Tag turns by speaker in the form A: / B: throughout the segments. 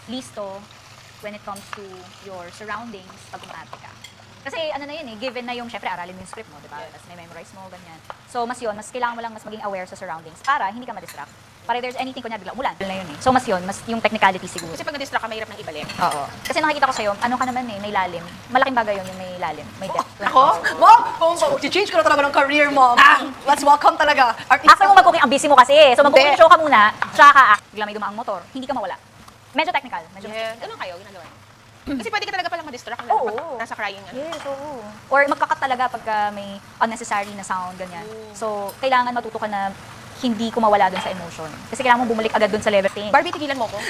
A: listo when it comes to your surroundings pag umarte ka. Kasi ano na yun given na yung, syempre, aralin mo yung script mo, di ba? Tapos may memorize mo, ganyan. So, mas kailangan mo lang mas maging aware sa surroundings para hindi ka ma-distract. Para if there's anything, kunya bigla, umulan, na yun So, mas yung technicality siguro.
B: Kasi pag na-distract ka, mahirap nang ibalik.
A: Oo. Kasi nakikita ko sa'yo, ano ka naman may lalim. Malaking bagay yun yung may lalim, may depth.
C: Ako? Mom, change ko na talaga ng career, Mom. Let's welcome talaga.
A: After mo mag-cooking, ang busy mo kasi. So, mag-cooking show ka muna, tsaka ka act. Bigla may dumaang motor, hindi ka mawala. Medyo technical.
B: Ganun kayo, ginagawa niyo. Kasi pwede ka talaga palang ma-distract na pag nasa crying.
A: Yes, oo. Or magkakat talaga pagka may unnecessary na sound, ganyan. So, kailangan matuto ka na hindi ko mawala dun sa emotion. Kasi kailangan mo bumalik agad dun sa level 10.
B: Barbie, tigilan mo ko.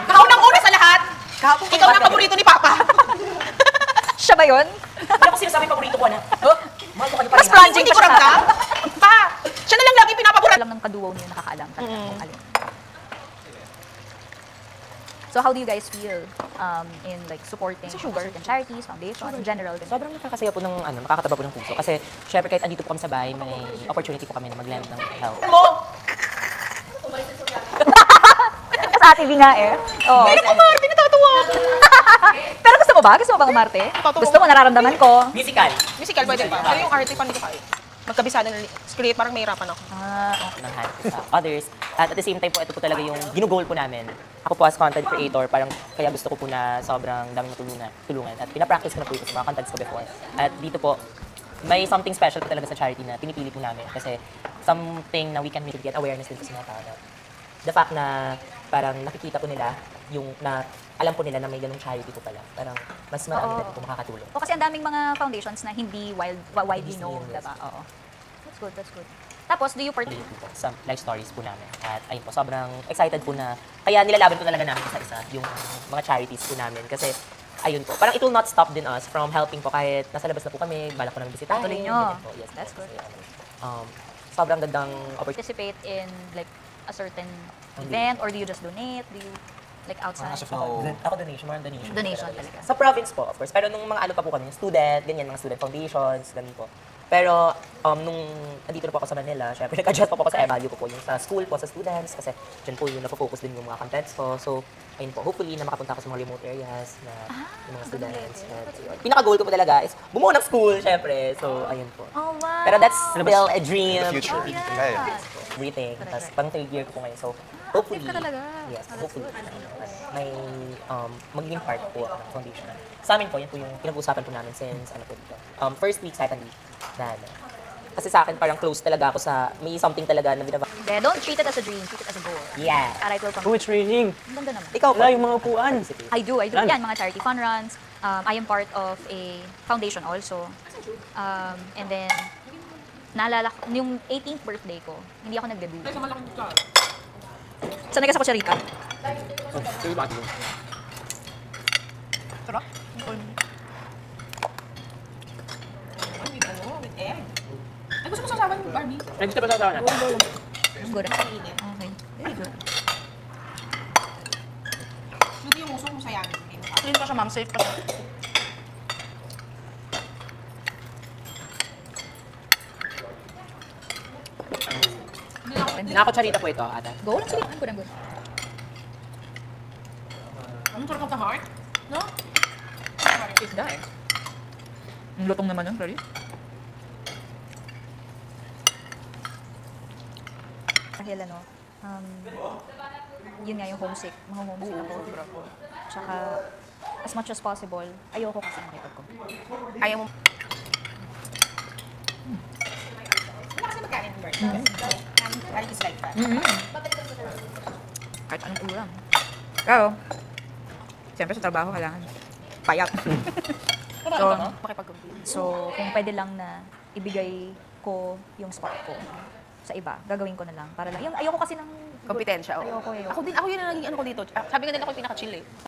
C: Kaunang-una sa lahat,
B: Ikaw na ang paborito ni Papa.
A: Siya ba yun?
D: Hindi ako sinasabi paborito ko na. Mahal ko kayo pa
A: Mas
D: rin.
A: plunging
B: Hindi
A: pa
B: ko
A: siya.
B: ramdam. Pa, siya na lang lagi pinapabura.
A: Alam ng kaduwaw niyo, nakakaalam talaga kung alin. So how do you guys feel in like supporting certain charities, foundations, in general?
D: Sobrang nakakasaya po ng nakakataba po ng puso. Kasi syempre kahit andito po kami sa bahay, may opportunity po kami na mag-lend ng help.
A: Sa Ate B nga Oh.
B: Ay, naku, Barbie, natatawa ako.
A: Pero gusto mo ba? Gusto mo bang umarte? Gusto mo, nararamdaman ko.
D: Musical.
B: Musical, pwede pa. Pero yung arte, paano ko kaya? Magkabisado ng script, parang mahirapan ako.
D: Ng hand sa others. At the same time po, ito po talaga yung ginugol po namin. Ako po as content creator, parang kaya gusto ko po na sobrang daming tulungan. At pinapractice ko na po ito sa mga contents ko before. At dito po, may something special po talaga sa charity na pinipili po namin. Kasi something na we can make to get awareness din sa mga tao. The fact na parang nakikita po nila yung na alam po nila na may ganung charity po pala. Parang mas marami na po makakatulong.
A: O kasi ang daming mga foundations na hindi widely known, diba? Oo. That's good, that's good. Tapos, do you participate?
D: Some life stories po namin. At ayun po, sobrang excited po na, kaya nilalaban po talaga namin isa-isa yung mga charities po namin. Kasi, ayun po, parang it will not stop din us from helping po kahit nasa labas na po kami, balak ko namin bisitahin.
A: Tuloy nyo.
D: Yes,
A: That's good.
D: Sobrang gandang opportunity.
A: Participate in like a certain event or do you just donate? Do you like outside?
D: Ako donation, more on donation.
A: Donation talaga.
D: Sa province po, of course. Pero nung mga ano pa po kami, student, ganyan, mga student foundations, ganun po. Pero nung andito na po ako sa Manila, syempre nag-adjust pa po ako sa value ko po yung sa school po, sa students, kasi dyan po yung nafocus din yung mga contents ko. So, ayun po, hopefully na makapunta ako sa mga remote areas na yung mga students. Pinaka-goal ko po talaga is bumuo ng school, syempre. So, ayun po.
A: Oh, wow!
D: Pero that's still a dream.
E: The future.
D: Everything. Tapos pang third year ko po ngayon. So, hopefully,
A: ka talaga.
D: yes, hopefully, may magiging part po ng foundation. Sa amin po, yan po yung pinag-uusapan po namin since ano po dito. First week, second week. Kasi sa akin, parang close talaga ako sa, may something talaga na binaba.
A: Don't treat it as a dream, treat it as a goal.
D: Yeah.
A: Alright, welcome.
F: Oh, it's raining.
A: Ang ganda naman.
D: Ikaw po.
F: Wala yung mga upuan.
A: I do.
F: Yan.
A: Yan, mga charity fun runs. I am part of a foundation also. And then, naalala ko, yung 18th birthday ko, hindi ako nag-debut. Sanay ka sa kutsarita?
B: Sarap. Ay, gusto mo sasawan yung Barbie?
F: Ay, gusto ba sa akin?
A: Good. Okay. Very good.
B: Luto yung uso mo sayangin.
C: Clean pa siya, Ma'am. Safe pa siya.
D: Nakakocharita po ito, ata.
A: Go lang, sige. Good, good.
B: Ang sarap of the heart? No?
C: Isda eh.
A: Ang lutong naman yun, Clary. Dahil ano, yun nga yung homesick. Mga-homesick ako. Tsaka, as much as possible, ayoko kasi nakipag ko.
B: Ayaw mo. Wala kasi magkain ng birthday. I just like that.
A: Kahit anong ulam. Pero, siyempre sa trabaho kailangan payat. So, kung pwede lang na ibigay ko yung spot ko sa iba, gagawin ko na lang. Para lang, yung ayoko kasi ng
B: Kompetensya, oo.
A: Ayoko.
B: Ako din, ako yun ang naging ano ko dito. Sabi nga nila ako yung pinaka-chill eh.